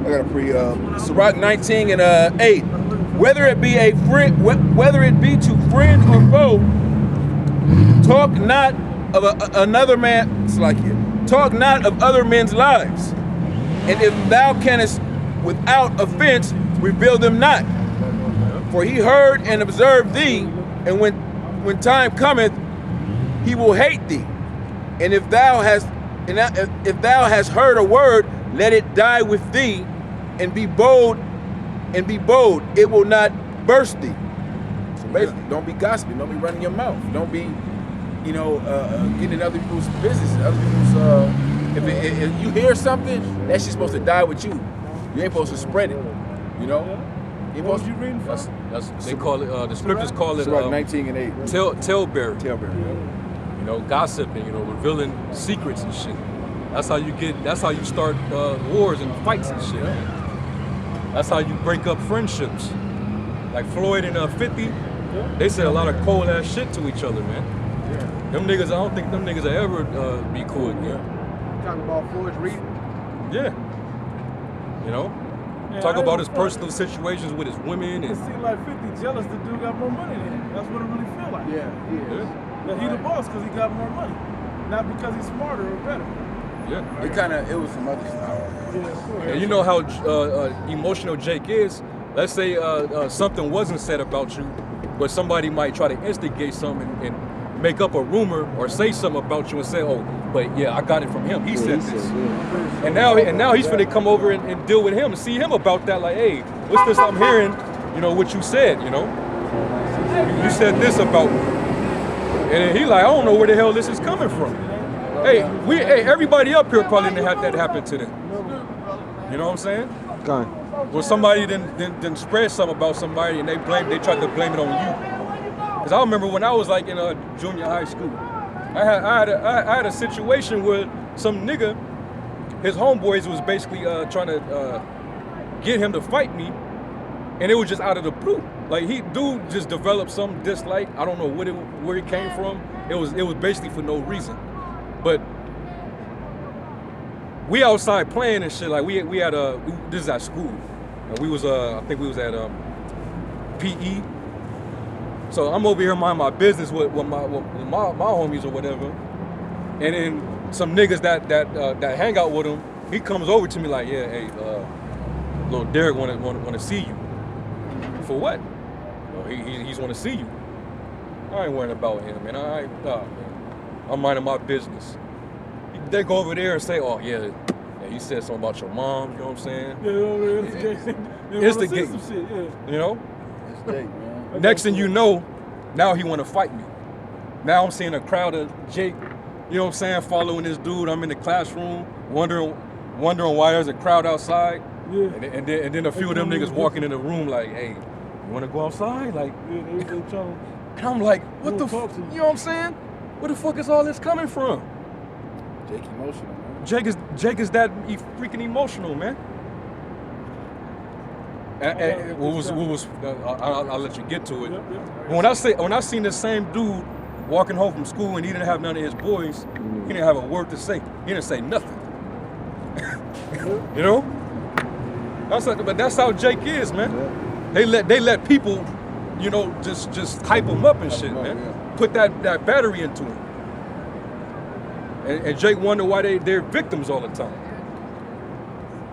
got a pre. Sirach 19 and 8. Whether it be a friend, whether it be to friend or foe, talk not of another man. It's like it. Talk not of other men's lives, and if thou canst without offense reveal them not. For he heard and observed thee, and when time cometh, he will hate thee. And if thou hast heard a word, let it die with thee, and be bold. It will not burst thee. So basically, don't be gossiping. Don't be running your mouth. Don't be, getting in other people's business. Other people's. If you hear something, that shit's supposed to die with you. You ain't supposed to spread it. What was you reading from? They call it. The scriptures call it. Sirach 19 and 8. Talebearing. Talebearing. Gossiping. Revealing secrets and shit. That's how you start wars and fights and shit. That's how you break up friendships. Like Floyd and 50, they said a lot of cold ass shit to each other, man. Them niggas, I don't think them niggas will ever be cool again. Talking about Floyd's reading? Yeah. Talk about his personal situations with his women. It seems like 50 jealous the dude got more money than him. That's what it really feel like. Yeah, he is. That he the boss because he got more money. Not because he's smarter or better. Yeah. It was some other stuff. Yeah, you know how emotional Jake is. Let's say something wasn't said about you, but somebody might try to instigate something and make up a rumor or say something about you and say, "Oh, but yeah, I got it from him. He said this." And now he's finna come over and deal with him and see him about that. Like, hey, what's this I'm hearing? What you said. You said this about me, and he like, I don't know where the hell this is coming from. Hey, everybody up here probably didn't have that happen to them. You know what I'm saying? Okay. Well, somebody then spread something about somebody and they tried to blame it on you. Cause I remember when I was like in junior high school, I had a situation where some nigga, his homeboys was basically trying to get him to fight me, and it was just out of the blue. Like dude just developed some dislike. I don't know where it came from. It was basically for no reason. But we outside playing and shit. Like we had this is at school. We was I think we was at PE. So I'm over here minding my business with my homies or whatever, and then some niggas that hang out with him, he comes over to me like, yeah, hey, little Derek want to see you. For what? Well, he's want to see you. I ain't worrying about him, man. I'm minding my business. They go over there and say, oh yeah, he said something about your mom. You know what I'm saying? It's the game. It's the game. It's Jake, man. Next thing you know, now he want to fight me. Now I'm seeing a crowd of Jake, you know what I'm saying, following this dude. I'm in the classroom, wondering why there's a crowd outside. Yeah. And then a few of them niggas walking in the room like, hey, you want to go outside? Like, and I'm like, what the fuck? You know what I'm saying? Where the fuck is all this coming from? Jake emotional, man. Jake is that freaking emotional, man. I'll let you get to it. When I seen the same dude walking home from school and he didn't have none of his boys, he didn't have a word to say. He didn't say nothing. But that's how Jake is, man. They let people, just hype him up and shit, man. Put that battery into him. And Jake wonder why they're victims all the time.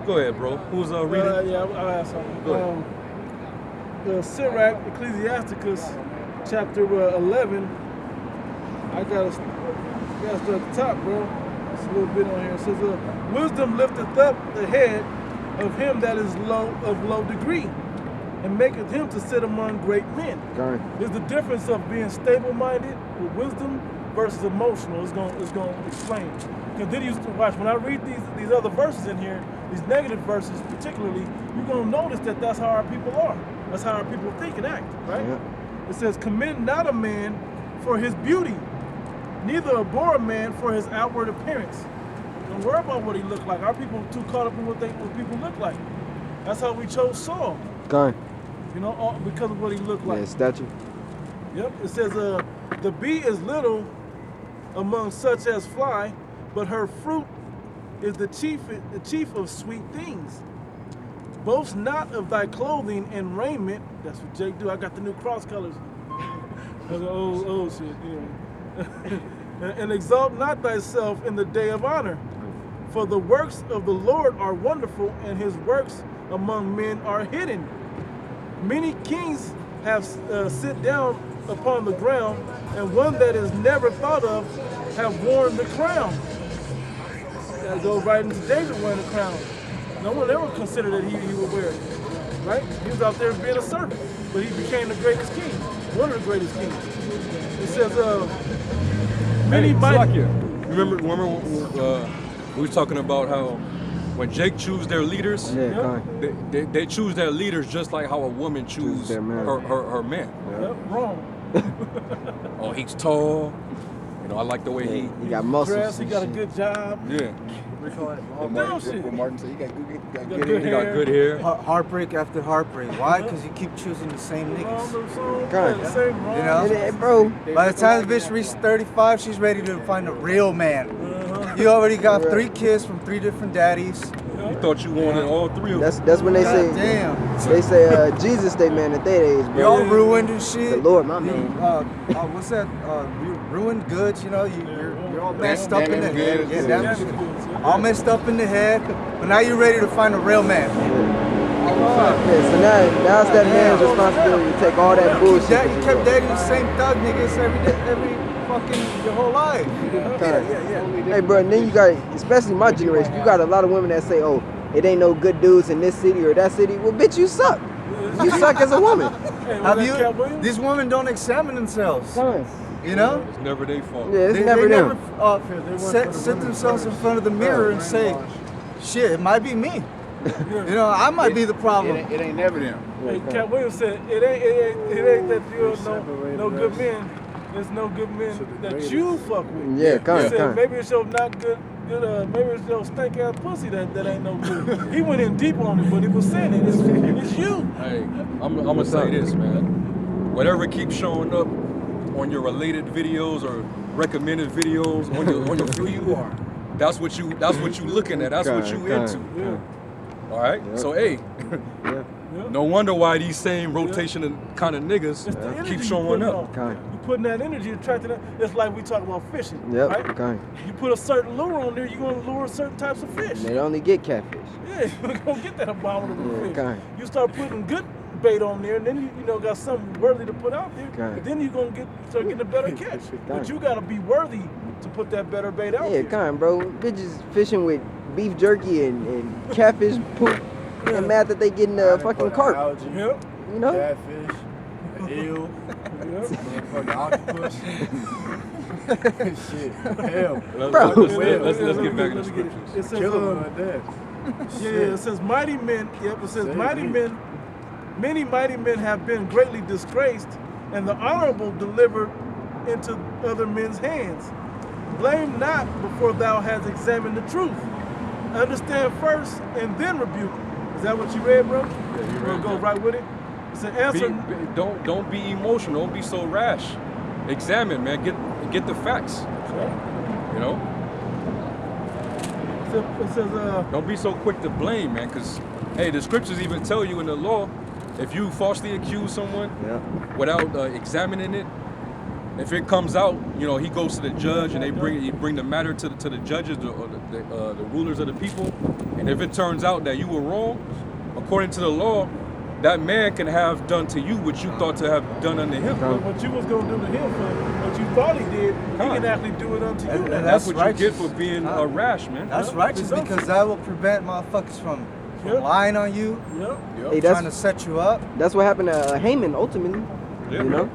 Go ahead, bro. Who's reading? I'll ask something. The Sirach, Ecclesiasticus, chapter 11. I gotta start at the top, bro. It's a little bit on here. It says, wisdom lifteth up the head of him that is of low degree, and maketh him to sit among great men. Okay. There's the difference of being stable-minded with wisdom versus emotional. It's gonna explain. Because then you watch, when I read these other verses in here, these negative verses particularly, you're gonna notice that that's how our people are. That's how our people think and act, right? Yeah. It says, commend not a man for his beauty, neither abhor a man for his outward appearance. Don't worry about what he looked like. Our people are too caught up in what people look like. That's how we chose Saul. Okay. Because of what he looked like. Yeah, statue. Yep. It says, the bee is little among such as fly, but her fruit is the chief of sweet things. Boast not of thy clothing and raiment. That's what Jake do. I got the new cross colors. That's the old shit, and exalt not thyself in the day of honor. For the works of the Lord are wonderful, and his works among men are hidden. Many kings have sit down upon the ground, and one that is never thought of have worn the crown. That goes right into David wearing the crown. No one ever considered that he would wear it, right? He was out there being a servant, but he became the greatest king, one of the greatest kings. It says, many mighty. Remember we were talking about how when Jake choose their leaders, they choose their leaders just like how a woman choose her man. Yep, wrong. Oh, he's tall. You know, I like the way he got muscles. Dress, he got a good job. Yeah. Shit. Martin said, he got Good good He got good hair. Heartbreak after heartbreak. Why? Because you keep choosing the same niggas. You know? Bro, By the time the bitch reaches 35, she's ready to find a real man. You already got 3 kids from 3 different daddies. You thought you wanted all 3 of them. that's when they say. Damn. They say Jesus, they man at that age, bro. Y'all ruined and shit. The Lord, my man. What's that? You ruined goods. You know, you're all messed up in the head. Yeah, damaged goods. All messed up in the head. But now you're ready to find a real man. Yeah, so now it's that man's responsibility to take all that bullshit. You kept dating the same thug niggas every fucking your whole life. Hey, bro, and then you got, especially my generation, you got a lot of women that say, oh, it ain't no good dudes in this city or that city. Well, bitch, you suck. You suck as a woman. Have you? These women don't examine themselves. You know? It's never their fault. Yeah, it's never them. Sit themselves in front of the mirror and say, shit, it might be me. You know, I might be the problem. It ain't never them. Hey, Cat Williams said, it ain't that you're no good men. There's no good men that you fuck with. Yeah, He said, maybe it's your not good, maybe it's your stank ass pussy that ain't no good. He went in deep on it, but he was saying it's you. Hey, I'm gonna say this, man. Whatever keeps showing up on your related videos or recommended videos on your who you are. That's what you looking at. That's what you into. Yeah. All right. So hey, no wonder why these same rotation kind of niggas keep showing up. You putting that energy, attracting that. It's like we talk about fishing. Yep. Right? You put a certain lure on there, you're gonna lure certain types of fish. They only get catfish. Yeah, you're gonna get that abominable fish. Okay. You start putting good bait on there, and then you got something worthy to put out there. Okay. Then you're gonna start getting a better catch. But you gotta be worthy to put that better bait out there. Yeah, bro. Bitches fishing with beef jerky and catfish poop and mad that they getting a fucking carp. Algae, Yep. You know? catfish, an eel, motherfucking octopus. Shit, hell. Bro. Let's get back in the scriptures. It says, Kill them like that. it says mighty men. Yep, it says mighty men. Many mighty men have been greatly disgraced, and the honorable delivered into other men's hands. Blame not before thou hast examined the truth. Understand first, and then rebuke. Is that what you read, bro? Yeah, you read Go that. right with it. It's an answer. Don't be emotional. Don't be so rash. Examine, man. Get the facts. You know. It says Don't be so quick to blame, man. Because hey, the scriptures even tell you in the law, if you falsely accuse someone without examining it, if it comes out, you know, he goes to the judge and he bring the matter to the judges, the rulers of the people, and if it turns out that you were wrong, according to the law, that man can have done to you what you thought to have done unto him. what you was gonna do to him for what you thought he did, he can actually do it unto you. And now. That's what righteous. you get for being a rash, man. That's righteous because that will prevent motherfuckers from lying on you, Yep. Hey, trying to set you up. That's what happened to Haman ultimately. Yeah, You know?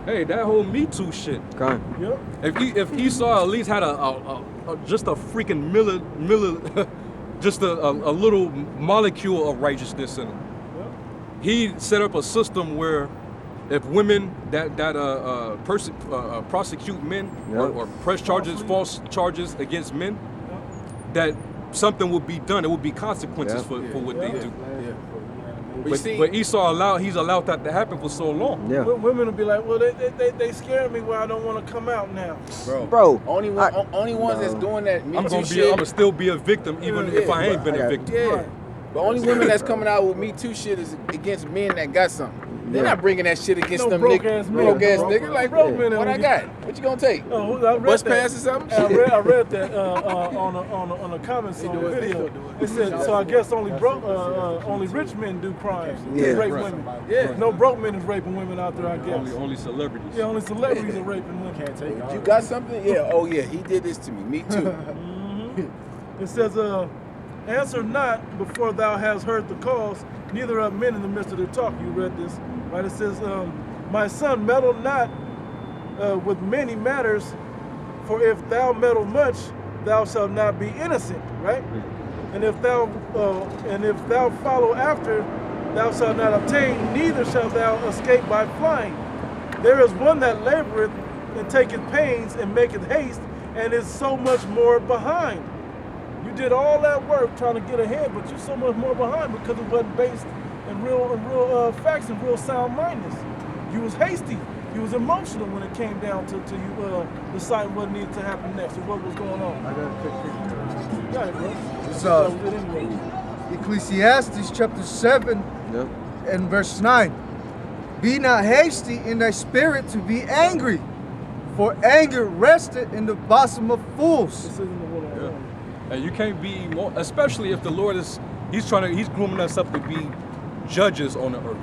Hey, that whole Me Too shit. Okay. Yep. If Esau at least had just a freaking just a little molecule of righteousness in him, he set up a system where if women that prosecute men or press charges, false charges against men, that something would be done. There would be consequences for what they do. But Esau he's allowed that to happen for so long. Yeah. Women will be like, well, they scare me where I don't want to come out now. Bro. Only ones that's doing that. I'm gonna still be a victim even if I ain't been a victim. Yeah. The only women that's coming out with Me Too shit is against men that got something. They're not bringing that shit against No them broke ass men. broke ass niggas. Like, Broke men what I ain't- got? What you gonna take? Oh, I read Bus that. pass or something? I read that on the comments on the video. It said so. I guess only rich men do crimes. Yeah. Rape Right. women. Yeah. No broke men is raping women out there. I guess. Only celebrities. Yeah, only celebrities are raping women. Can't take it. You got something? Yeah. Oh yeah, he did this to me. Me too. It says, answer not before thou hast heard the cause, neither are men in the midst of their talk. You read this, right? It says, my son, meddle not with many matters, for if thou meddle much, thou shalt not be innocent, right? And if thou follow after, thou shalt not obtain, neither shalt thou escape by flying. There is one that laboreth and taketh pains and maketh haste, and is so much more behind. You did all that work trying to get ahead, but you're so much more behind because it wasn't based in real facts and real sound mindedness. You was hasty. You was emotional when it came down to you deciding what needed to happen next or what was going on. I got a quick picture. Got it, bro. It's That was it anyway. Ecclesiastes chapter 7 Yep. and verse 9. Be not hasty in thy spirit to be angry, for anger rested in the bosom of fools. This isn't the one on one. And you can't be especially if the Lord he's grooming us up to be judges on the earth.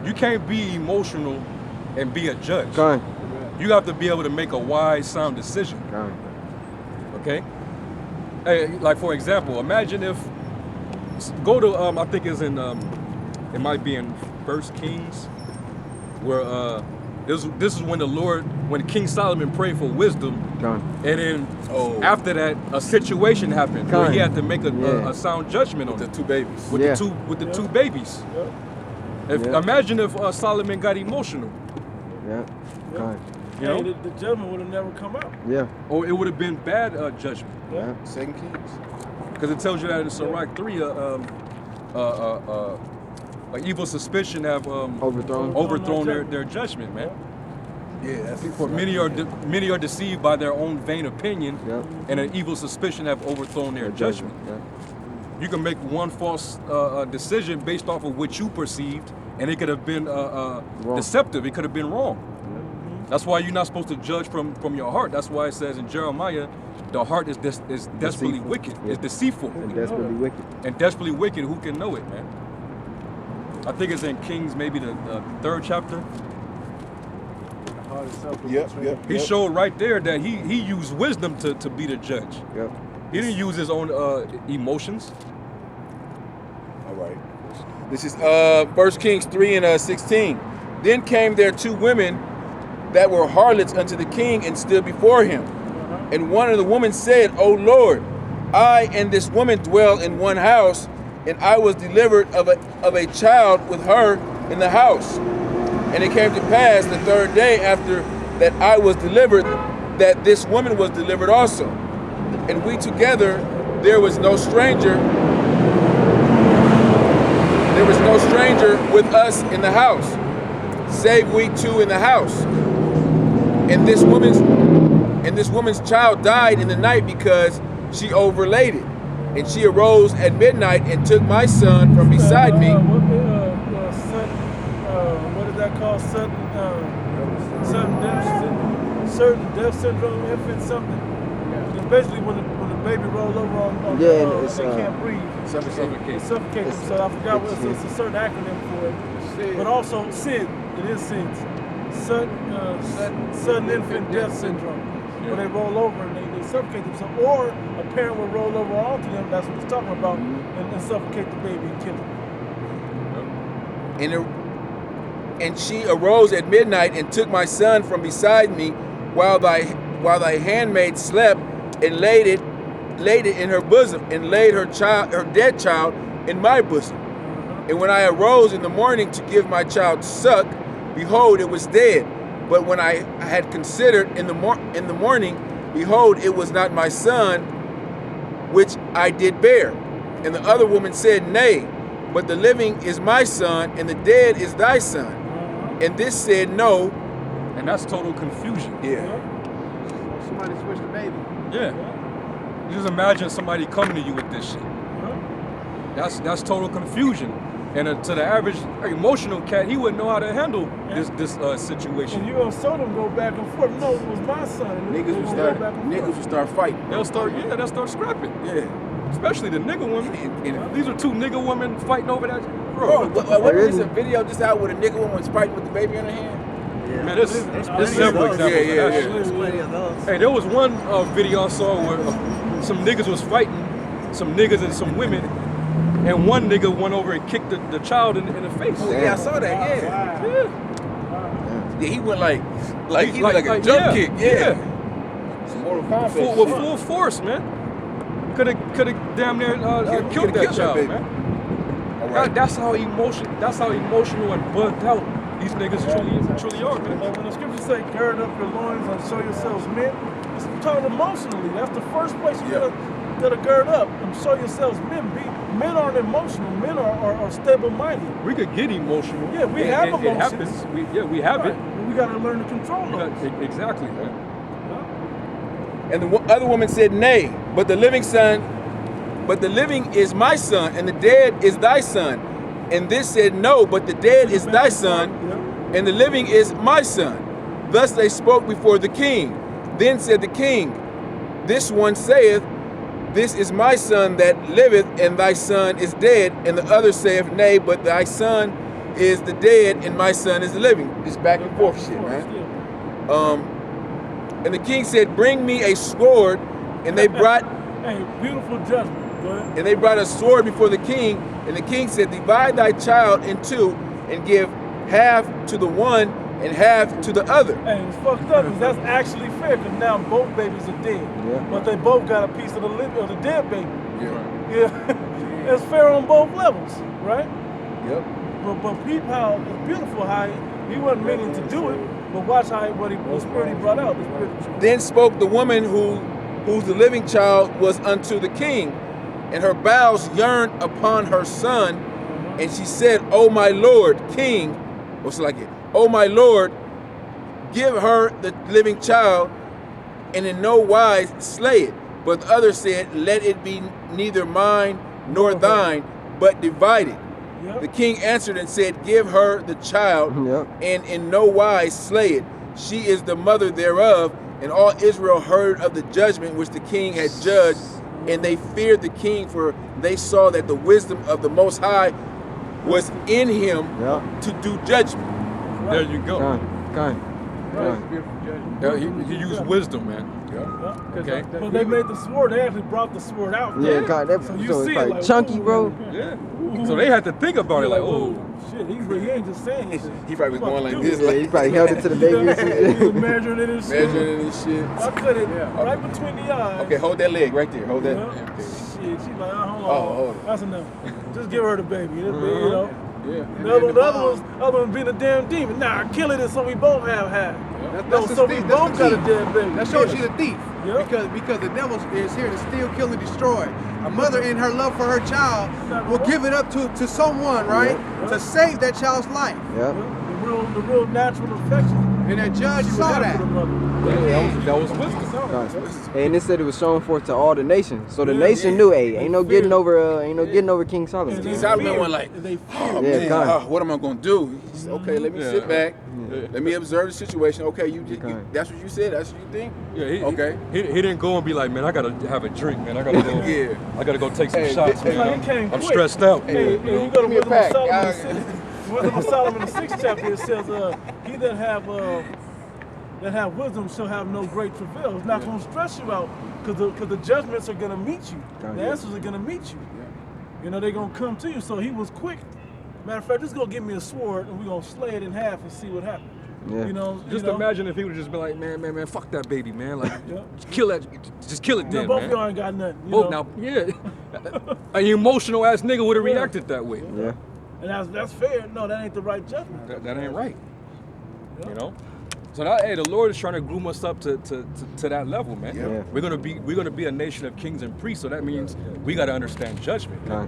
You can't be emotional and be a judge. Kind. You have to be able to make a wise, sound decision. Kind. Okay? Hey, like for example, imagine if go to I think it's in it might be in 1 Kings where this is when King Solomon prayed for wisdom, Kind. and then after that a situation happened where he had to make Yeah. a sound judgment on The it two babies. with Yeah. the two babies. Yep. Imagine if Solomon got emotional, Yeah. Kind. you know, Hey, the judgment would have never come out. Yeah. or it would have been bad judgment. Yeah. Second Kings. Because it tells you that in Sirach 3, an evil suspicion have Overthrown. their judgment, man. Yeah, that's For many are deceived by their own vain opinion, Yep. and an evil suspicion have overthrown their judgment. Yeah. You can make one false decision based off of what you perceived, and it could have been deceptive. It could have been wrong. That's why you're not supposed to judge from your heart. That's why it says in Jeremiah, the heart is desperately Deceitful. wicked. Yeah. It's deceitful. And desperately wicked. And desperately wicked. Who can know it, man? I think it's in Kings, maybe the 3rd chapter. Yep. He showed right there that he used wisdom to be the judge. Yep. He didn't use his own emotions. All right. This is 1 Kings 3 and 16. Then came there two women that were harlots unto the king and stood before him. And one of the women said, O Lord, I and this woman dwell in one house, and I was delivered of a child with her in the house. And it came to pass the third day after that I was delivered, that this woman was delivered also. And we together, there was no stranger with us in the house, save we two in the house. And this woman's child died in the night because she overlaid it. And she arose at midnight and took my son from beside me. What is that called? Certain death syndrome, infant something. It's basically when the baby rolls over on Yeah, the, and it's, they can't breathe. Suffocate. It suffocates them. So I forgot what it's a certain acronym for it. But also SID. It is SIDS. Sudden infant death syndrome. When they roll over and they suffocate themselves, or a parent will roll over onto them. That's what he's talking about, and suffocate the baby and kill him. And she arose at midnight and took my son from beside me, while thy handmaid slept, and laid it in her bosom, and laid her dead child in my bosom. And when I arose in the morning to give my child suck, behold, it was dead. But when I had considered in the morning, behold, it was not my son, which I did bear. And the other woman said, Nay, but the living is my son, and the dead is thy son. And this said, No. And that's total confusion. Yeah. Somebody switched the baby. Yeah. You just imagine somebody coming to you with this shit. That's total confusion. And to the average emotional cat, he wouldn't know how to handle this situation. And you gonna show them go back and forth. No, it was my son. And Niggas will start fighting. They'll start scrapping. Yeah. Especially the nigga women. These are two nigga women fighting over that. Bro, what is a video just out with a nigga woman was fighting with the baby in her hand? Yeah. Man, there's several examples. Yeah. There's plenty of those. Hey, there was one video I saw where some niggas was fighting, some niggas and some women, and one nigga went over and kicked the child in the face. Oh, yeah, I saw that. Yeah, he went like a jump yeah, kick. Yeah. Some Mortal Kombat. With full force, man. Could have damn near killed that child, baby. man. All right. That's how emotional and bugged out these niggas truly are, man. When the scriptures say, gird up your loins and show yourselves men, it's talking emotionally. That's the first place you gotta gird up and show yourselves men. Men aren't emotional. Men are stable-minded. We could get emotional. Yeah, we have emotions. It happens. We have it. We gotta learn to control those. Exactly, man. And the other woman said, nay, but the living is my son, and the dead is thy son. And this said, no, but the dead is thy son, and the living is my son. Thus they spoke before the king. Then said the king, this one saith, this is my son that liveth, and thy son is dead. And the other saith, nay, but thy son is the dead, and my son is the living. It's back and forth shit, man. And the king said, bring me a sword, and they brought Hey, beautiful judgment. Go ahead. and they brought a sword before the king, and the king said, divide thy child in two, and give half to the one and half to the other. Hey, it's fucked up because that's actually fair because now both babies are dead. Yeah. But they both got a piece of the dead baby. Yeah. Yeah. It's fair on both levels, right? Yep. But peep how it's beautiful how he wasn't meaning to do it, but watch how the spirit he brought out. The spirit. Then spoke the woman whose the living child was unto the king, and her bowels yearned upon her son, and she said, O my lord, king, what's like it? O my lord, give her the living child, and in no wise slay it. But the other said, let it be neither mine nor thine, but divided. Yep. The king answered and said, give her the child, and in no wise slay it. She is the mother thereof. And all Israel heard of the judgment which the king had judged, and they feared the king, for they saw that the wisdom of the Most High was in him to do judgment. There you go. Kind. He used wisdom, man. Okay. But they made the sword. They actually brought the sword out. Yeah, God, that So you so see it's it like chunky, bro. Yeah. So they had to think about it, like, oh. shit, he ain't just saying this. He probably was going like this, Yeah, he probably held it to the baby or some He shit. was measuring it and shit. measuring and shit. I cut it right between the eyes. Okay, hold that leg right there. Hold that. Yeah. Okay. Shit, she like, hold on. Oh, hold it. That's enough. Just give her the baby. You know. Yeah. The other one being a damn demon. Nah, kill it so we both have half. No, That's the so we thief. both got a dead baby. That shows she's a thief. Yeah. Because the devil is here to steal, kill, and destroy. A mother in her love for her child will give it up to someone, right? To save that child's life. Yeah. The real natural affection. And that judge She would saw have that. for the mother. That was wisdom. And it said it was shown forth to all the nations. So the nation knew, hey, ain't no getting over King Solomon. King Solomon went like, oh man, what am I gonna do? He said, okay, let me sit back. Let me observe the situation. Okay, that's what you said. That's what you think. Yeah. He didn't go and be like, man, I gotta have a drink, man. I gotta go. I gotta go take some shots, man. I'm stressed out. Hey, you go to Wisdom of Solomon. Wisdom of Solomon, the 6th chapter, it says, he that have wisdom shall have no great travail. It's not going to stress you out because the judgments are going to meet you. The answers are going to meet you. You know, they're going to come to you. So he was quick. Matter of fact, just going to give me a sword and we're going to slay it in half and see what happens. Yeah. You know, imagine if he would just be like, man, fuck that baby, man. Like, just kill it then, both man. of y'all ain't got nothing. Both now, an emotional ass nigga would have reacted that way. Yeah. And that's fair. No, that ain't the right judgment. That ain't right. You know. So now, hey, the Lord is trying to groom us up to that level, man. Yeah. We're gonna be a nation of kings and priests. So that means we got to understand judgment. I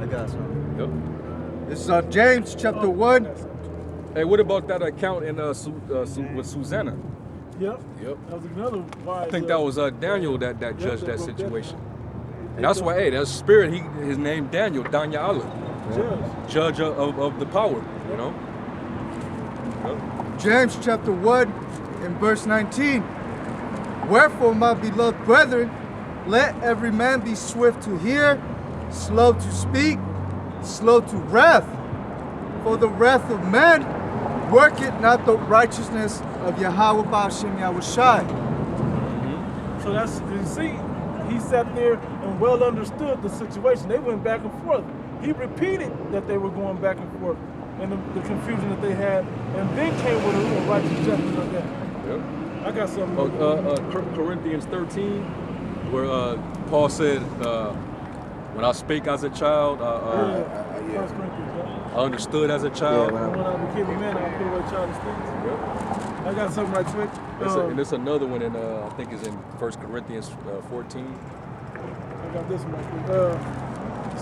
got some. Yep. This is James chapter 1. Hey, what about that account in with Susanna? Yep. That was another wise. I think that was Daniel that judged that situation. And that's why, hey, that spirit, his name Daniel Allah, judge of the power, you know. James chapter 1 and verse 19. Wherefore, my beloved brethren, let every man be swift to hear, slow to speak, slow to wrath. For the wrath of man worketh not the righteousness of Yahweh Ba'ashem Yahushai. So that's, you see, he sat there and well understood the situation. They went back and forth. He repeated that they were going back and forth and the confusion that they had, and then came with a righteous judgment of that. Yep. I got something. Corinthians 13, where Paul said, when I spake as a child, First Corinthians, I understood as a child. when I became a man, I put away childish things. Yep. I got something right quick. And there's another one in, I think it's in 1 Corinthians 14. I got this one right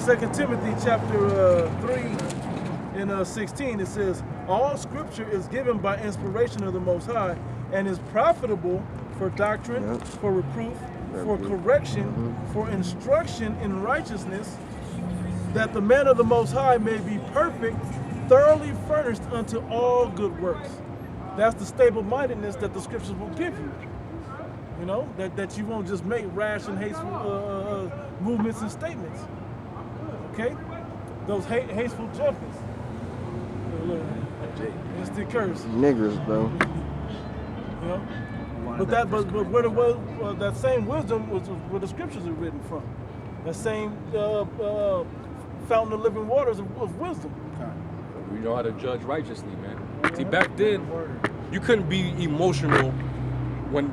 quick. 2 Timothy chapter 3 and 16, it says, all scripture is given by inspiration of the Most High and is profitable for doctrine, for reproof, for correction, for instruction in righteousness, that the man of the Most High may be perfect, thoroughly furnished unto all good works. That's the stable-mindedness that the scriptures will give you. You know, that you won't just make rash and hateful movements and statements. Okay? Those hateful judgments. It's the curse. Niggers, bro. You know? But where that same wisdom was where the scriptures are written from. That same fountain of living waters of wisdom. We know how to judge righteously, man. See, back then, you couldn't be emotional when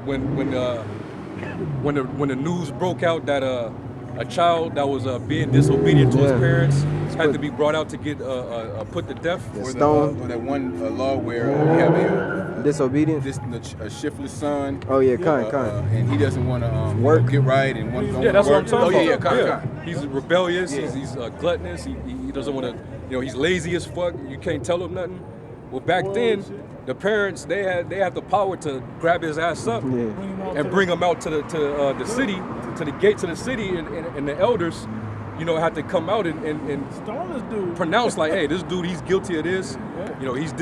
the news broke out that a child that was being disobedient to his parents had to be brought out to get put to death. Yeah, Or that one law where you have a disobedient. a shiftless son. Oh yeah, kind. And he doesn't want to Work. get right, and one Yeah, that's what I'm talking Oh about. yeah, kind. He's rebellious. Yeah. He's gluttonous. He doesn't want to. He's lazy as fuck. You can't tell him nothing. Well, back then, the parents they had the power to grab his ass up and bring him out to the city, to the gates of the city, and the elders, had to come out and Stone this dude. pronounce like, hey, this dude, he's guilty of this. He's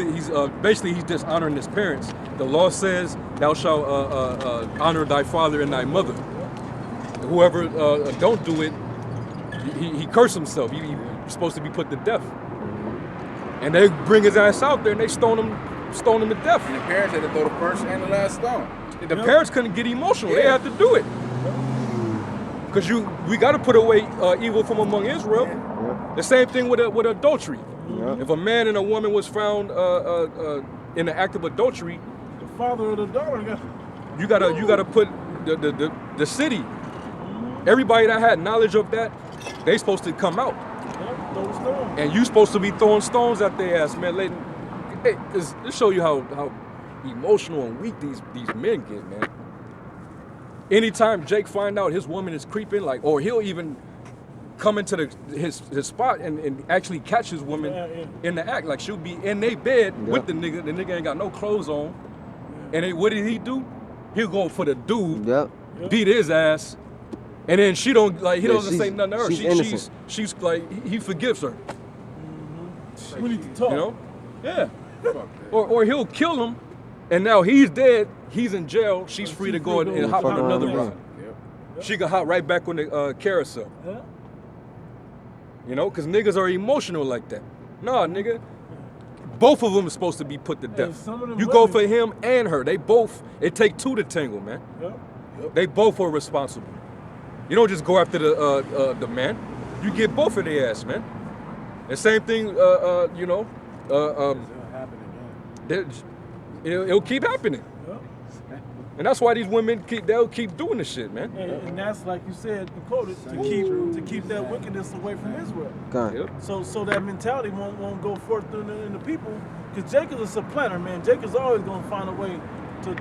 basically he's dishonoring his parents. The law says, thou shalt honor thy father and thy mother. Whoever don't do it, he cursed himself. He's supposed to be put to death. And they bring his ass out there and they stone him to death. And the parents had to throw the first and the last stone. The parents couldn't get emotional. They had to do it. Because we got to put away evil from among Israel. The same thing with adultery. If a man and a woman was found in the act of adultery, The father of the daughter you gotta put the city. Everybody that had knowledge of that, they supposed to come out. those stones. And you supposed to be throwing stones at their ass, man. Hey, this show you how emotional and weak these men get, man. Anytime Jake find out his woman is creeping, or he'll even come into his spot and actually catch his woman in the act. Like, she'll be in their bed with the nigga. The nigga ain't got no clothes on. And what did he do? He'll go for the dude, beat his ass, and then he doesn't say nothing to her. She's like, he forgives her. We need to talk. Yeah. Or he'll kill him, and now he's dead. He's in jail. She's free to go and hop on another ride. She can hop right back on the carousel. Because niggas are emotional like that. Nah, nigga. Both of them are supposed to be put to death. You go for him and her. It take two to tangle, man. They both are responsible. You don't just go after the man. You get both of their ass, man. And same thing, it'll keep happening. And that's why these women they'll keep doing this shit, man. And that's, like you said, you quoted, to keep that wickedness away from Israel. So that mentality won't go forth in the people, because Jake is a supplanter, man. Jake is always gonna find a way to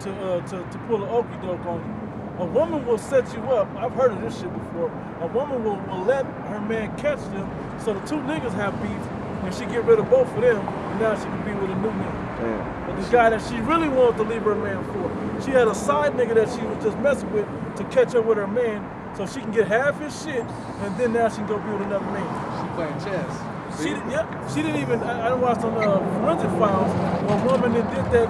pull an okie doke on you. A woman will set you up. I've heard of this shit before. A woman will let her man catch them, so the two niggas have beef, and she get rid of both of them, and now she can be with a new man. But the guy that she really wanted to leave her man for, she had a side nigga that she was just messing with to catch up with her man, so she can get half his shit, and then now she can go be with another man. She playing chess. She didn't even. I watched on forensic files. A woman that did that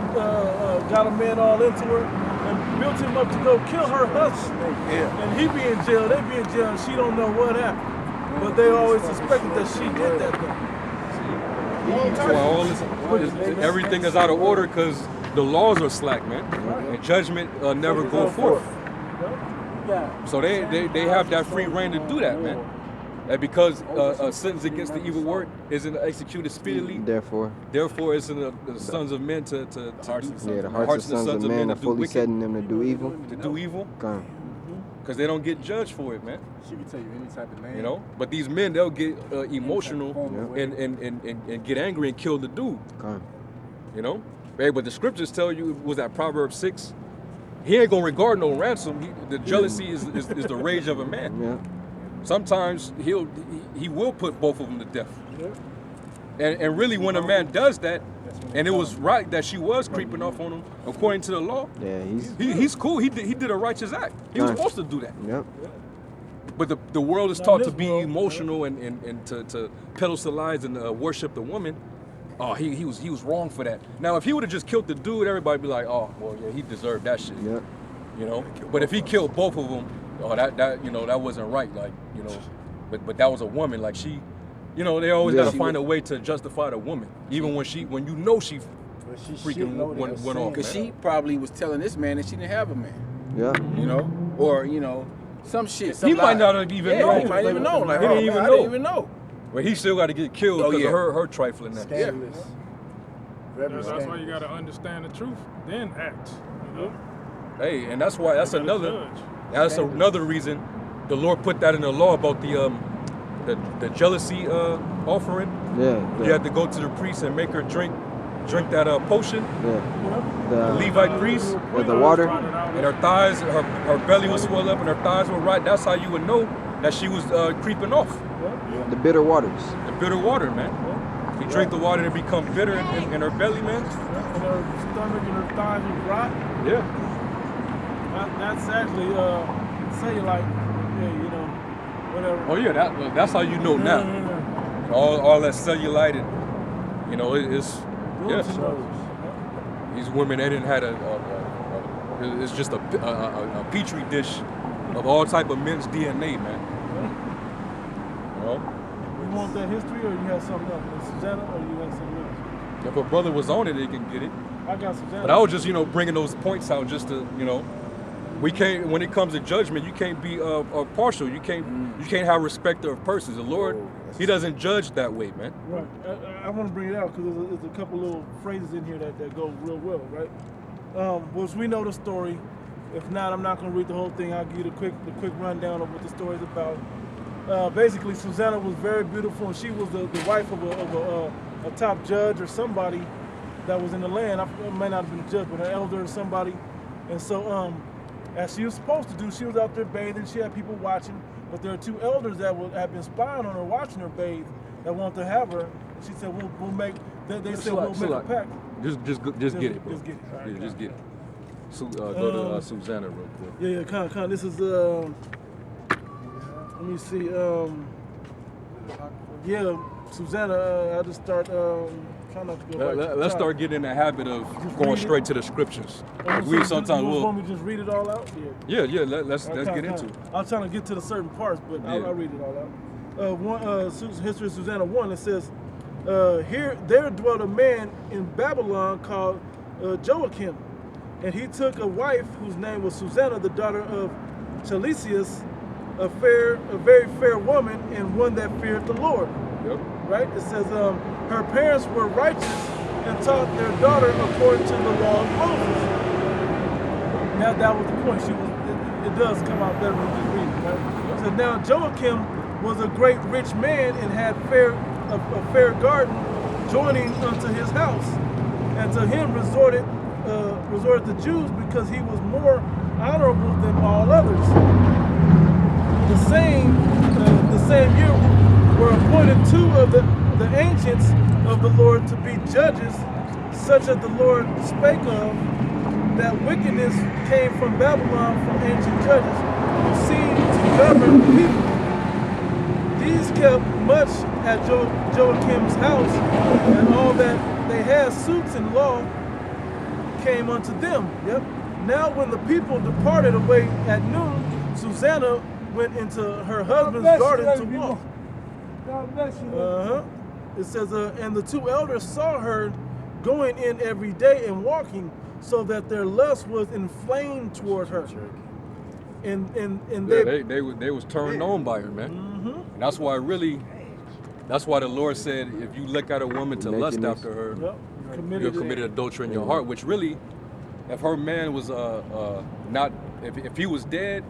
got a man all into her and built him up to go kill her husband. Yeah. And he be in jail. They be in jail, and she don't know what happened. But they always suspected that she did that thing. That's why everything is out of order because the laws are slack, man, and judgment never go forth. So they have that free reign to do that, man. And because a sentence against the evil work isn't executed speedily, Therefore, it's in the sons of men to the hearts of sons of men are fully setting them to do evil. Come. Because they don't get judged for it, man. She can tell you any type of name. You know, but these men, they'll get emotional and get angry and kill the dude. Come. You know, hey, but the scriptures tell you, was that Proverbs 6? He ain't gonna regard no ransom. The jealousy is the rage of a man. Yeah. Sometimes he will put both of them to death. And really, when a man does that, and it was right that she was creeping off on him according to the law, Yeah, he's cool. He did a righteous act. He was supposed to do that. Yep. But the world is taught to be emotional and to pedestalize and worship the woman. Oh, he was wrong for that. Now, if he would have just killed the dude, everybody would be like, oh, well, yeah, he deserved that shit. Yep. You know. But if he killed both of them, oh, that wasn't right. Like, you know. But that was a woman. Like she, you know, they always gotta find a way to justify the woman, even when she freaking went off. Because she probably was telling this man that she didn't have a man. Yeah. You know, or you know, some shit. He might not have even known. He might even know. Like, he didn't even I know. didn't even know. But he still got to get killed because of her trifling that. Scandalous. That's why you gotta understand the truth, then act. You know? Hey, and that's another reason the Lord put that in the law about the jealousy offering. Yeah. You have to go to the priest and make her drink that potion. Yeah. The Levite priest With the water. and her thighs, her belly would swell up and her thighs were right. That's how you would know that she was creeping off. The bitter waters. The bitter water, man. You drink the water and it become bitter in her belly, man. And her stomach and her thighs would rot. Yeah. That's actually cellulite. Yeah, you know, whatever. Oh yeah, that's how you know now. All that cellulite and you know it's these women, they didn't have it's just a petri dish of all type of men's DNA, man. You know? You want that history, or you have something else? Susanna, or you have something else? If a brother was on it, he can get it. I got Susanna. But I was just, bringing those points out just to, we can't. When it comes to judgment, you can't be partial. You can't have respect of persons. The Lord, He doesn't judge that way, man. Right. I want to bring it out because there's a couple little phrases in here that go real well, right? Which we know the story. If not, I'm not going to read the whole thing. I'll give you the quick rundown of what the story's about. Basically, Susanna was very beautiful, and she was the wife of a top judge or somebody that was in the land. I may not have been a judge, but an elder or somebody. And so, as she was supposed to do, she was out there bathing. She had people watching, but there are two elders that had been spying on her, watching her bathe, that wanted to have her. She said, "We'll make." They said, "We'll make a pact." Just get it, bro. Just get it. All right, Yeah, just get it. Go to Susanna real quick. Yeah, kind of. This is let me see. Susanna. I just start trying not to go back. Let's start getting in the habit of going straight to the scriptures. We sometimes will. Want me to just read it all out? Yeah. Let's get into it. I'm trying to get to the certain parts, but I'll read it all out. History of Susanna 1. It says, there dwelt a man in Babylon called Joachim, and he took a wife whose name was Susanna, the daughter of Chalcias, a very fair woman, and one that feared the Lord. Yep. Right? It says her parents were righteous and taught their daughter according to the law of Moses. Now that was the point. It does come out better when you just read it, right? Yep. So now Joachim was a great rich man and had a fair garden joining unto his house, and to him resorted the Jews because he was more honorable than all others. The same year were appointed two of the ancients of the Lord to be judges, such as the Lord spake of, that wickedness came from Babylon from ancient judges, who seemed to govern the people. These kept much at Joachim's house, and all that they had suits in law came unto them. Yep. Now when the people departed away at noon, Susanna went into her husband's garden to walk. God bless you. It says, and the two elders saw her going in every day and walking, so that their lust was inflamed toward her. And they was turned on by her, man. And that's why the Lord said, if you look at a woman to lust after her, you have committed adultery in your heart. Which really, if her man was not, if he was dead,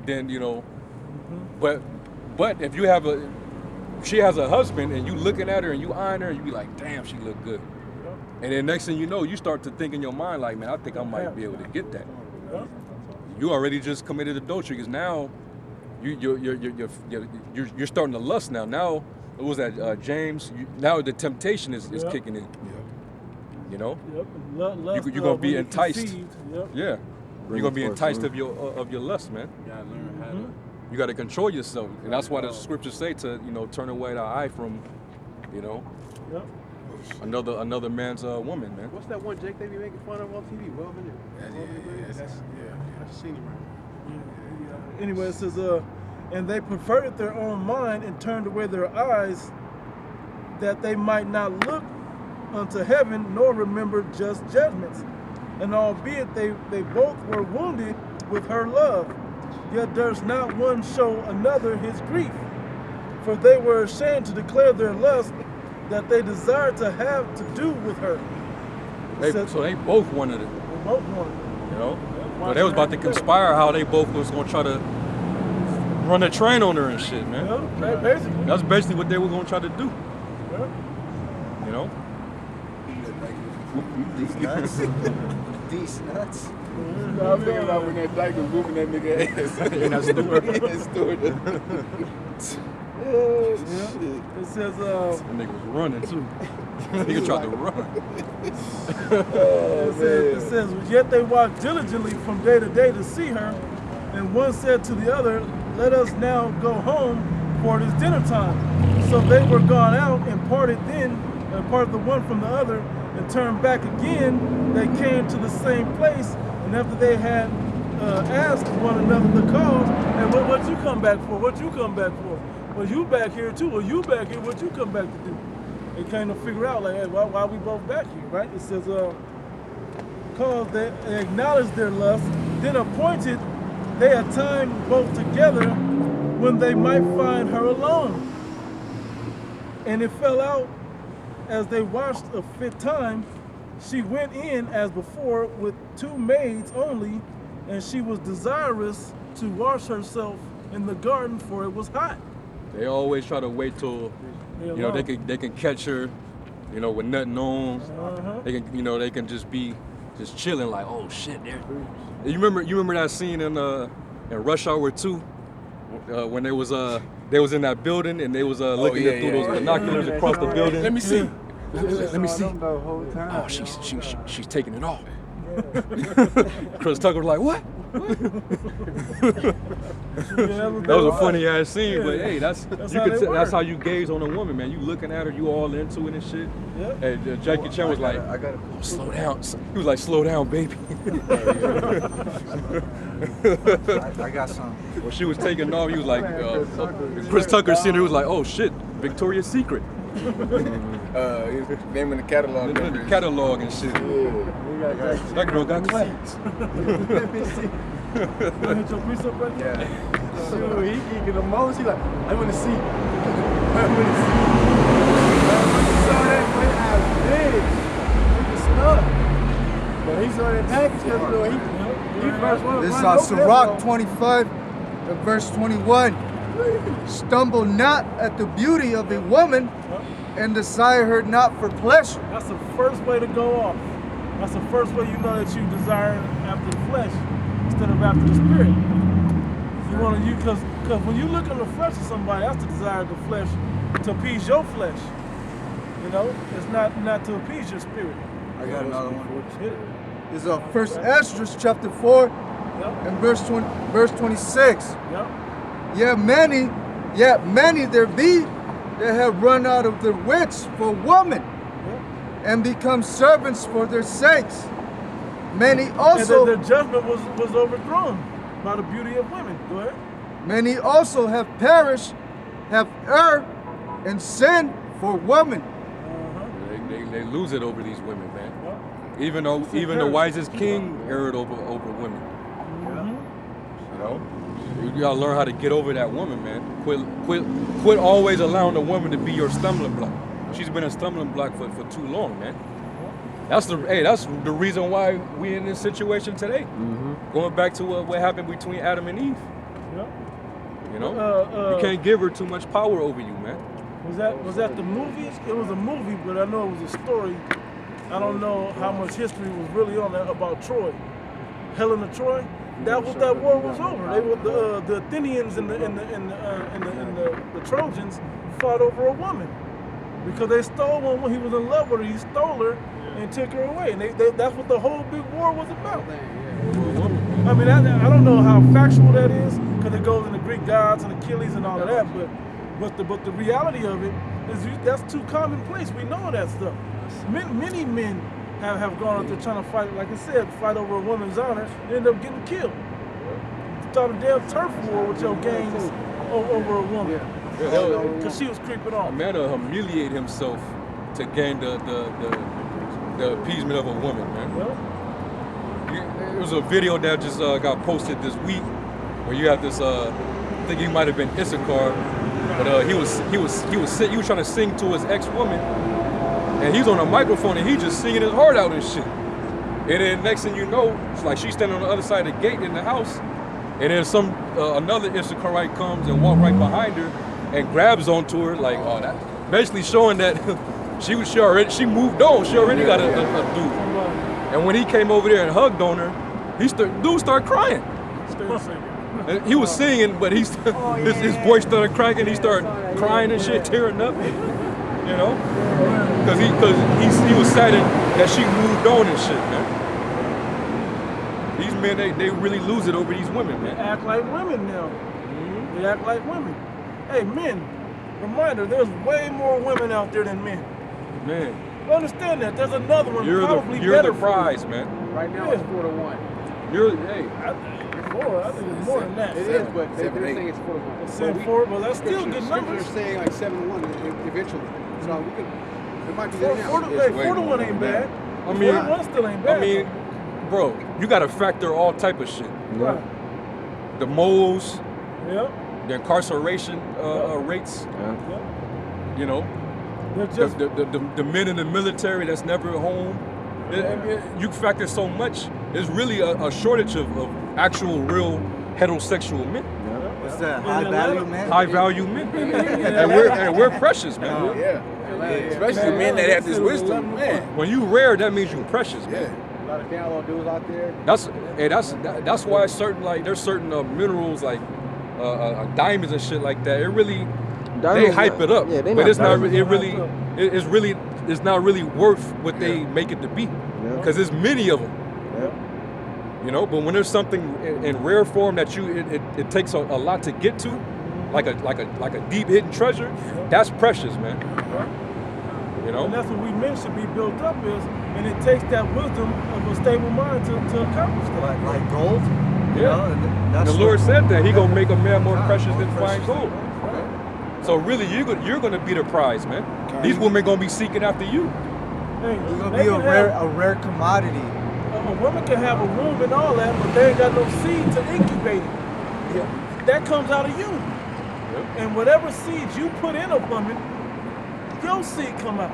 then you know. But if you have she has a husband and you looking at her and you eyeing her, you be like, damn, she look good. And then next thing you know, you start to think in your mind like, man, I think I might be able to get that. You already just committed adultery because now you're starting to lust now. Now, what was that, James? Now the temptation is kicking in. You know, you're gonna be enticed. Yeah, you're gonna be enticed of your lust, man. You gotta learn how to. You got to control yourself, and that's why the scriptures say to turn away the eye from, another man's woman, man. What's that one Jake they be making fun of on TV? I've seen him right. Anyway, it says, and they perverted their own mind and turned away their eyes, that they might not look unto heaven nor remember just judgments. And albeit they both were wounded with her love, yet durst not one show another his grief. For they were ashamed to declare their lust, that they desired to have to do with her. So they both wanted it. They both wanted it. You know? But they was about to conspire how they both was going to try to run a train on her and shit, man. Yeah, basically. That's basically what they were going to try to do. Yeah. You know? These nuts. These nuts. I was thinking about when that dyke was whooping that nigga ass. And that's Stewart. It says, that nigga was running too. Nigga tried to run. It says, yet they walked diligently from day to day to see her, and one said to the other, let us now go home, for it is dinner time. So they were gone out and parted the one from the other, and turned back again. They came to the same place, and after they had asked one another the cause, and what you come back for? What you come back for? Well, you back here too. Well, you back here. What you come back to do? They kind of figure out like, hey, why we both back here, right? It says, cause they acknowledged their lust, then appointed they a time both together when they might find her alone. And it fell out as they watched a fit time, she went in as before with two maids only, and she was desirous to wash herself in the garden, for it was hot. They always try to wait till they can catch her, with nothing on. They can they can just be chilling like, oh shit, there. You remember that scene in Rush Hour 2 when they was in that building and they was looking through those binoculars across the building. Let me see. Let me see. Oh, she's taking it off. Chris Tucker was like, what? That was a funny ass scene, but hey, that's how you gaze on a woman, man. You looking at her, you all into it and shit. Yeah. And Jackie Chan was like, slow down. He was like, slow down, baby. I got some. When she was taking off, he was like, Chris Tucker seen her, he was like, oh shit, Victoria's Secret. His name in the catalog. The catalog and shit. Yeah. That girl got class. Let me see. You want to hit your piece up right there? Yeah. Shoot, he get the most. He like, I want to see. Saw that big. But he saw that package he first one. This is Sirach 25 and verse 21. Stumble not at the beauty of a woman, and desire her not for pleasure. That's the first way to go off. That's the first way you know that you desire after the flesh instead of after the spirit. You want to, because when you look in the flesh of somebody, that's the desire of the flesh to appease your flesh. It's not to appease your spirit. I got another one. This is First Esdras chapter 4 and verse 26. Yep. Yet many there be that have run out of their wits for women and become servants for their sakes. Many also and their judgment was overthrown by the beauty of women. Go ahead. Many also have perished, have erred, and sinned for women. They lose it over these women, man. Even the wisest king erred over women. You know, you gotta learn how to get over that woman, man. Quit always allowing the woman to be your stumbling block. She's been a stumbling block for too long, man. That's the reason why we in this situation today. Going back to what happened between Adam and Eve. You know, you can't give her too much power over you, man. Was that the movie? It was a movie, but I know it was a story. I don't know how much history was really on that about Troy, Helen of Troy. That war was over. They were the Athenians and the Trojans fought over a woman because they stole one when he was in love with her. He stole her and took her away, and that's what the whole big war was about. I mean, I don't know how factual that is because it goes in the Greek gods and Achilles and all of that, but the reality of it is that's too commonplace. We know that stuff. Many men have gone out there trying to fight, like I said, fight over a woman's honor, and end up getting killed. Start a damn turf war with your gangs over a woman because she was creeping off. A man will humiliate himself to gain the appeasement of a woman, man. There was a video that just got posted this week where you have this. I think he might have been Issachar, but he was trying to sing to his ex-woman, and he's on a microphone and he's just singing his heart out and shit. And then next thing you know, it's like she's standing on the other side of the gate in the house, and then another Issacharite comes and walks right behind her and grabs onto her like, oh, that basically showing that she moved on. She already got a dude. And when he came over there and hugged on her, dude started crying. And he was singing, but his voice started cracking. He started crying and shit, tearing up. You know, because he was saddened that she moved on and shit, man. These men, they really lose it over these women, man. They act like women now. They act like women. Hey, men, reminder, there's way more women out there than men. Man. Understand that. There's another one You're probably the better prize, for man. Right now it's 4-1. I think it's more than that. It is, but they're saying it's 4-1. It's saying 4, but that's still good numbers. They're saying like 7-1 eventually. So we could, it might be 4-1 ain't bad. I mean, 4-1 still ain't bad. I mean, bro, you got to factor all type of shit. Right. The moles, Yeah. the incarceration rates, you know, Just, the men in the military that's never at home. You factor so much. There's really a shortage of actual, real heterosexual men. What's that? High value man? High value men. and we're precious, man. Especially the men that have this wisdom, man. When you rare, that means you precious, man. Yeah. a lot of download dudes out there. That's why there's certain minerals like diamonds and shit like that. It really they hype it up, but it's not. It's not really worth what they make it to be, because there's many of them. You know, but when there's something in rare form that it takes a lot to get to, like a deep hidden treasure, that's precious, man. You know, and that's what we men should be built up is, and it takes that wisdom of a stable mind to accomplish that. Like gold. Yeah, the Lord said that He gonna make a man more precious than fine gold. So really, you're gonna be the prize, man. These women gonna be seeking after you. Hey, You're gonna be a rare commodity. A woman can have a womb and all that, but they ain't got no seed to incubate it. Yeah. That comes out of you. And whatever seeds you put in a woman, your seed come out.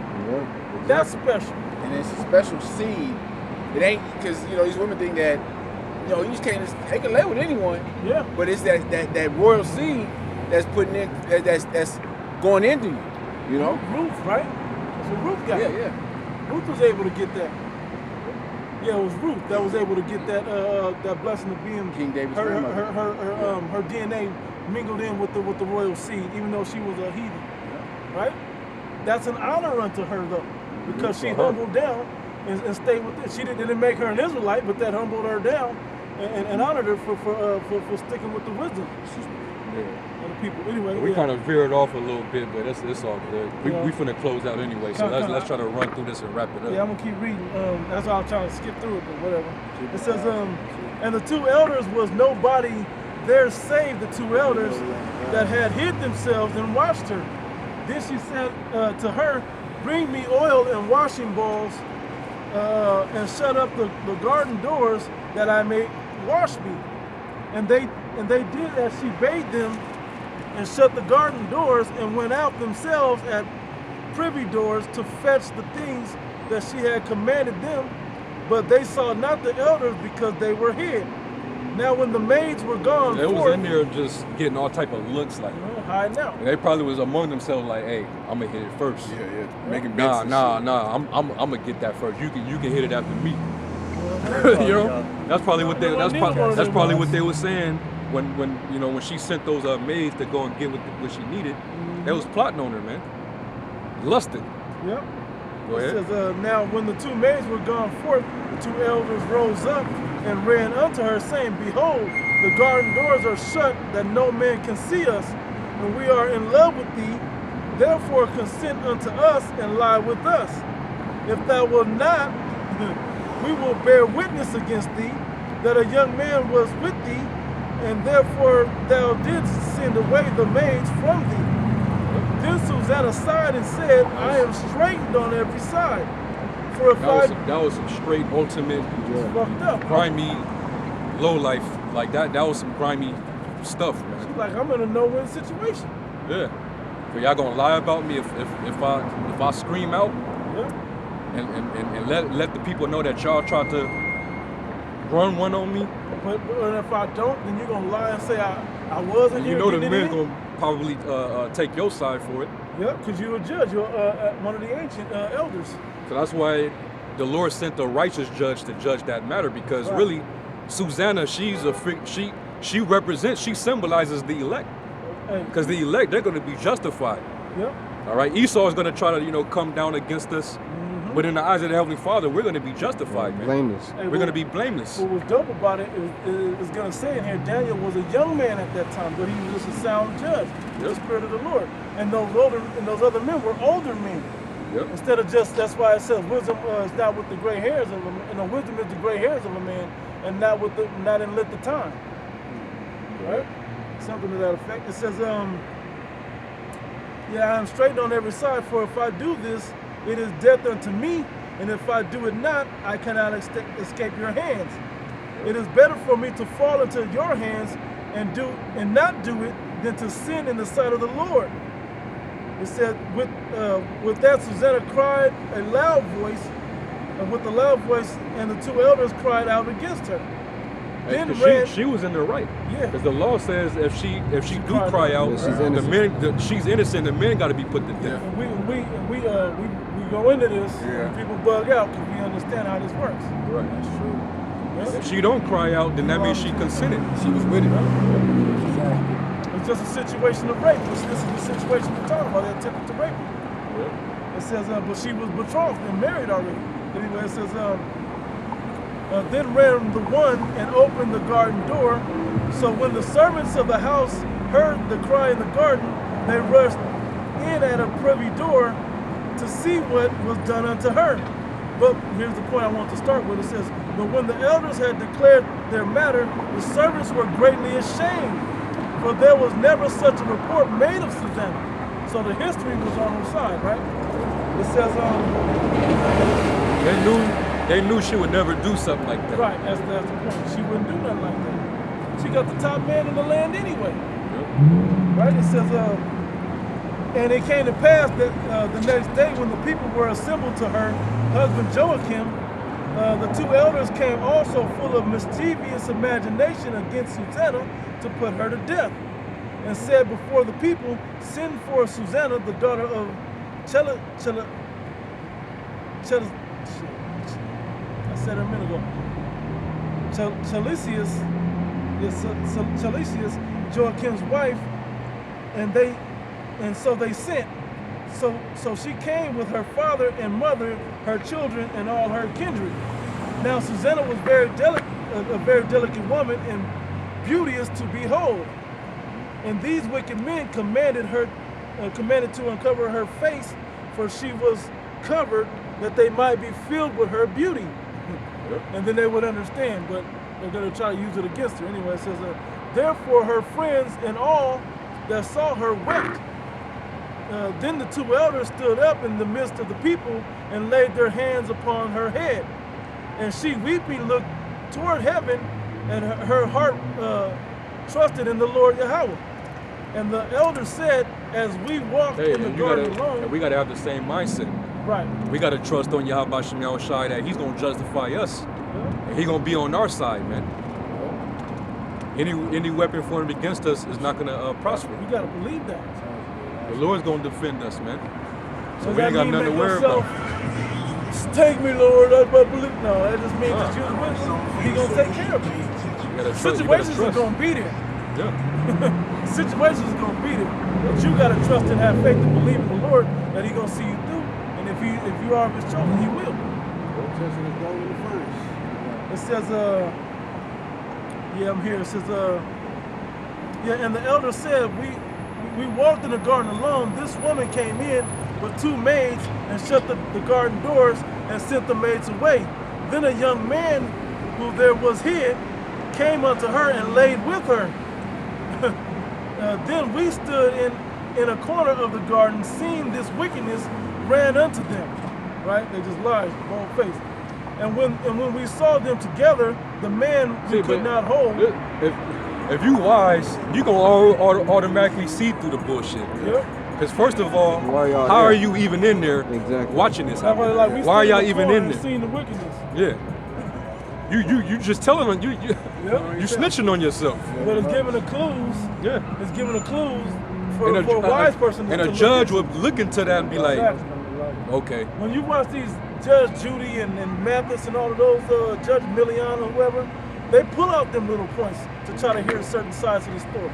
That's special. And it's a special seed. It ain't because these women think that you just can't. They can lay with anyone. Yeah. But it's that royal seed that's putting in that's going into you. You know. Ruth, right? That's what Ruth got. Yeah. Ruth was able to get that. Yeah, it was Ruth that was able to get that blessing of being King David's her grandmother. DNA mingled in with the royal seed, even though she was a heathen. Right? That's an honor unto her though, because she humbled down and stayed with it. She didn't make her an Israelite, but that humbled her down and honored her for sticking with the wisdom of the people. Anyway, We kind of veered off a little bit, but it's all good. We finna close out anyway, so let's try to run through this and wrap it up. Yeah, I'm gonna keep reading. That's why I'm trying to skip through it, but whatever. It says, and the two elders was nobody there save the two elders that had hid themselves and watched her. Then she said to her, "Bring me oil and washing balls, and shut up the garden doors that I may wash me." And they did as she bade them, and shut the garden doors, and went out themselves at privy doors to fetch the things that she had commanded them. But they saw not the elders because they were hid. Now when the maids were gone They was forth, in there just getting all type of looks like. hiding out. They probably was among themselves like, "Hey, I'm gonna hit it first." Yeah. Making Nah, bets. I'm gonna get that first. You can hit it after me. You know, that's probably what they were saying when she sent those maids to go and get what she needed. They was plotting on her, man. Lusted. Yep. Go ahead. It says, now when the two maids were gone forth, the two elders rose up and ran unto her, saying, Behold, the garden doors are shut, that no man can see us, and we are in love with thee. Therefore consent unto us, and lie with us. If thou wilt not, we will bear witness against thee, that a young man was with thee, and therefore thou didst send away the maids from thee. Then Susanna sighed and said, I am straitened on every side. For if that was some straight ultimate fucked up. grimy low life. Like that was some grimy stuff, man. She's like, I'm in a no-win situation. Yeah. So y'all gonna lie about me if I scream out and let the people know that y'all tried to run one on me? But if I don't, then you're gonna lie and say I wasn't here. You know the men gonna probably take your side for it. Yeah, because you're a judge. You're one of the ancient elders. So that's why the Lord sent a righteous judge to judge that matter, because really, Susanna, she symbolizes the elect. Because the elect, they're going to be justified. Yep. All right, Esau is going to try to come down against us, but in the eyes of the Heavenly Father, we're going to be justified, man. Blameless. Hey, we're going to be blameless. What was dope about it is going to say in here, Daniel was a young man at that time, but he was just a sound judge with the Spirit of the Lord. And those other men were older men. Yep. Instead of that's why it says wisdom is not with the gray hairs of a man, and wisdom is the gray hairs of a man, and not in lit the time. Right? Something to that effect. It says, I am straitened on every side, for if I do this, it is death unto me, and if I do it not, I cannot escape your hands. It is better for me to fall into your hands and not do it than to sin in the sight of the Lord. It said, with that Susanna cried a loud voice, and with a loud voice, and the two elders cried out against her. Then she was in the right. Yeah. Because the law says if she do cry out, she's innocent. She's innocent. The men got to be put to death. And we go into this, and people bug out because we understand how this works. Right. That's true. Yeah. If she don't cry out, then that means she consented. She was with it. It's just a situation of rape. This is the situation we're talking about. They attempted to rape her. Yeah. It says, but she was betrothed and married already. Anyway, it says, then ran the one and opened the garden door. So when the servants of the house heard the cry in the garden, they rushed in at a privy door to see what was done unto her. But here's the point I want to start with. It says, but when the elders had declared their matter, the servants were greatly ashamed, for there was never such a report made of Susanna. So the history was on her side, right? It says, They knew she would never do something like that. right, that's the point. She wouldn't do nothing like that. She got the top man in the land anyway. Yep. Right? It says, and it came to pass that the next day when the people were assembled to her husband Joachim, the two elders came also full of mischievous imagination against Susanna to put her to death, and said before the people, send for Susanna, the daughter of I said a minute ago. Chalicius, Joachim's wife, and so they sent. So she came with her father and mother, her children, and all her kindred. Now Susanna was very a very delicate woman, and beauteous to behold. And these wicked men commanded to uncover her face, for she was covered, that they might be filled with her beauty. And then they would understand, but they're going to try to use it against her. Anyway, it says, therefore her friends and all that saw her wept. Then the two elders stood up in the midst of the people and laid their hands upon her head. And she, weeping, looked toward heaven, and her heart trusted in the Lord Yahweh. And the elders said, as we walked in the garden alone. We got to have the same mindset. Right. We got to trust on Yahweh Shem Yahushai that he's going to justify us. And he's going to be on our side, man. Any weapon formed against us is not going to prosper. You got to believe that. The Lord's going to defend us, man. So Does we ain't got nothing to worry about. Take me, Lord. That's my belief. No, that just means that you're with him. He's going to take care of you. Situations are going to be there. Yeah. Situations are going to be there. But you got to trust and have faith and believe in the Lord that he's going to see you through. And if you are his chosen, he will. It says, yeah, I'm here. It says, yeah, and the elder said, we walked in the garden alone. This woman came in with two maids and shut the garden doors and sent the maids away. Then a young man who there was hid came unto her and laid with her. Then we stood in a corner of the garden, seeing this wickedness, ran unto them. Right? They just lied, bold face. And when we saw them together, the man we could not hold. If you wise, you gonna automatically see through the bullshit. Yep. Because first of all, how are you even in there watching this? Like why are y'all even in there? Seeing the wickedness. Yeah. You just telling them you snitching on yourself. But it's giving the clues. Yeah. It's giving the clues for a wise person. And a judge would look into that and be like, okay. When you watch these Judge Judy and Mathis and all of those, Judge Milian or whoever, they pull out them little points to try to hear certain sides of the story.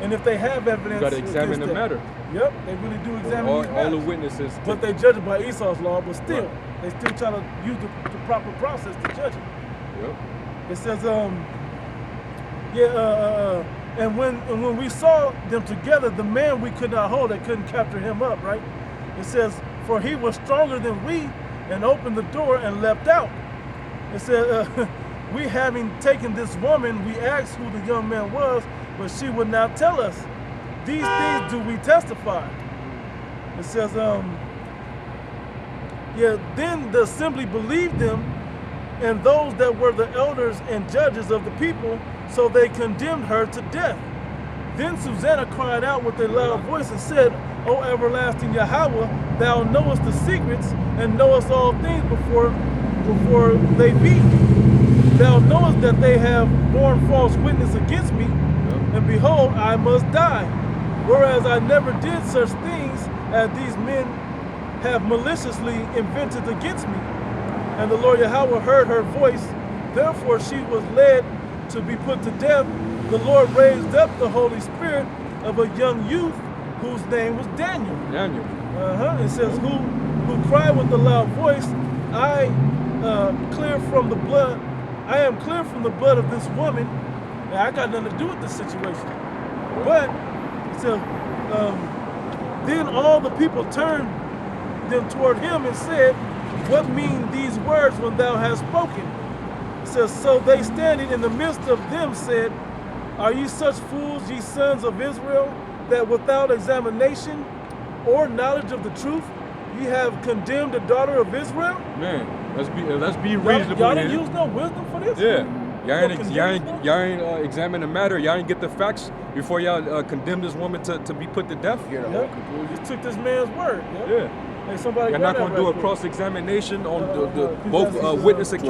And if they have evidence, you got to examine the matter. Yep, they really do examine all the witnesses. But they judge it by Esau's law, but still, they still try to use the proper process to judge it. Yep. It says, and when we saw them together, the man we could not hold, they couldn't capture him up, right? It says, for he was stronger than we, and opened the door and leapt out. It said, we having taken this woman, we asked who the young man was, but she would not tell us. These things do we testify. It says, then the assembly believed them, and those that were the elders and judges of the people, so they condemned her to death. Then Susanna cried out with a loud voice and said, O everlasting Yahweh, thou knowest the secrets and knowest all things before they be. Thou knowest that they have borne false witness against me, and behold, I must die. Whereas I never did such things as these men have maliciously invented against me. And the Lord Yahweh heard her voice, therefore she was led to be put to death. The Lord raised up the Holy Spirit of a young youth whose name was Daniel. It says, who cried with a loud voice, I am clear from the blood of this woman. And I got nothing to do with this situation. But it says, then all the people turned them toward him and said, what mean these words when thou hast spoken? It says, so they standing in the midst of them said, are ye such fools, ye sons of Israel, that without examination or knowledge of the truth, ye have condemned the daughter of Israel? Man, let's be reasonable. Y'all didn't use no wisdom for this? Yeah. Y'all ain't examine the matter. Y'all ain't get the facts before y'all condemn this woman to be put to death. You just took this man's word. Yeah. Hey, somebody you're not going to do a cross-examination on both witness accounts.